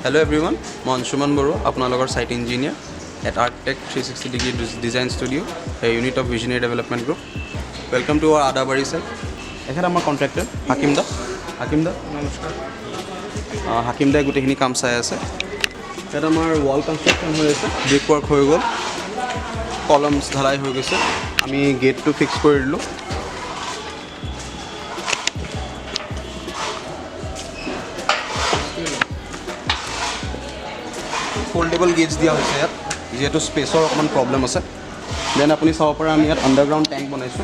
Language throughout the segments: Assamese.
Hello everyone, I am Anshuman Boro, apnalogar site engineer at Architect 360 Degree Design Studio, a unit of Visionary Development Group. Welcome to our Adabari site. Here is our contractor, Hakim da. Namaskar. Hakim da gutehini kaam sai ase. Here our wall construction hoye ase, brickwork hoye gol, columns dhalai hoye geche. Ami gate to fix kori dilu. Foldable gates দিয়া হৈছে ইয়াত যেটো স্পেসৰ অকমান প্ৰবলেম আছে দেন আপুনি চাব পাৰে আমি ইয়াত আন্ডাৰগ্ৰাউণ্ড ট্যাঙ্ক বনাইছো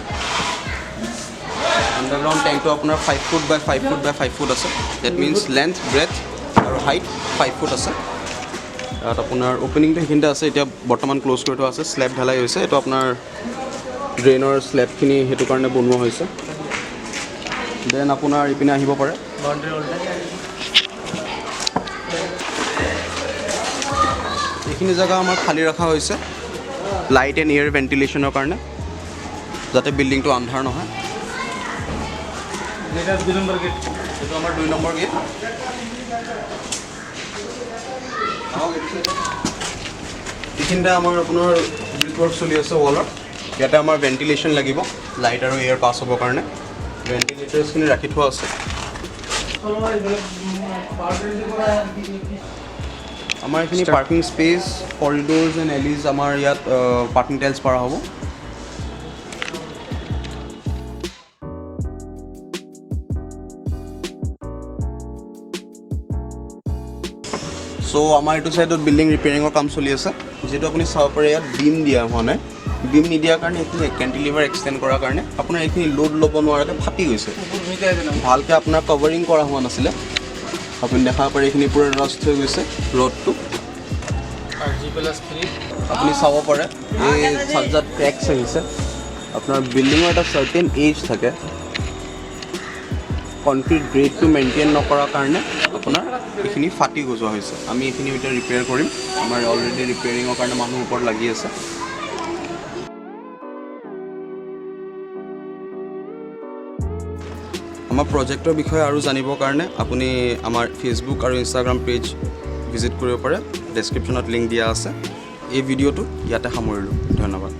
আন্ডাৰগ্ৰাউণ্ড ট্যাঙ্কটো আপোনাৰ 5 ফুট বাই 5 ফুট বাই 5 ফুট আছে দ্যাট মিন্স লেন্থ ব্ৰেথ আৰু হাইট 5 ফুট আছে ইয়াত আপোনাৰ ওপেনিংটো হিকিনটা আছে এতিয়া বৰ্তমান ক্লোজ কৰি থোৱা আছে স্ল্যাব ঢালাই হৈছে এটো আপোনাৰ ড্ৰেইনৰ স্ল্যাবখিনি হেতু কাৰণে বনোৱা হৈছে দেন আপোনাৰ ইপিনে আহিব পাৰে বাউণ্ডাৰী অলটা এইখিনি জায়গা আমাৰ খালি ৰাখা হৈছে লাইট এণ্ড এয়াৰ ভেন্টিলেশ্যনৰ কাৰণে যাতে বিল্ডিংটো আন্ধাৰ নহয় এটা 2 নম্বৰ গেট এটো আমাৰ 2 নম্বৰ গেট এইখিনটা আমাৰ আপোনাৰ ব্ৰিকৱৰ্ক চলি আছে ৱালত ইয়াতে আমাৰ ভেন্টিলেশ্যন লাগিব লাইট আৰু এয়াৰ পাছ হ'বৰ কাৰণে ভেন্টিলেটৰছখিনি ৰাখি থোৱা আছে আমাৰ এখিনি পাৰ্কিং স্পেস কৰিডৰ্স এণ্ড এলিজ আমাৰ ইয়াত পাৰ্কিং টাইলছ পৰা হ'ব সো আমাৰ এটো সাইডত বিল্ডিং ৰিপেয়াৰিংৰ কাম চলি আছে যেটো আপুনি চাব পাৰে ইয়াত বিম দিয়া হোৱা নাই বিম নিদিয়াৰ কাৰণে এখিনি কেন্টিলিভাৰ এক্সটেন্ড কৰাৰ কাৰণে আপোনাৰ এখিনি লোড ল'ব নোৱাৰাতে ফাটি গৈছে ভালকে আপোনাৰ কভাৰিং কৰা হোৱা নাছিলে আপুনি দেখা পাৰে এখিনি পুৰা ৰাষ্ট হৈ গৈছে ৰডটো RG+3 আপুনি চাব পাৰে এই সাজ্জাত ক্ৰেকছ আহিছে আপোনাৰ বিল্ডিংৰ এটা সাৰ্টেন এজ থাকে কনক্ৰিট গ্ৰেডটো মেইনটেইন নকৰাৰ কাৰণে আপোনাৰ এখিনি ফাটি গজোৱা হৈছে আমি এখিনি এটা ৰিপেয়াৰ কৰিম আমাৰ অলৰেডি ৰিপেয়াৰিংৰ কাৰণে মানুহ ওপৰত লাগি আছে আমাৰ প্ৰজেক্টৰ বিষয়ে আৰু জানিবৰ কাৰণে আপুনি আমাৰ ফেসবুক আৰু ইনষ্টাগ্ৰাম পেজ ভিজিট কৰিব পাৰে ডেসক্ৰিপচনত লিংক দিয়া আছে এই ভিডিঅ'টো ইয়াতে সামৰিলোঁ ধন্যবাদ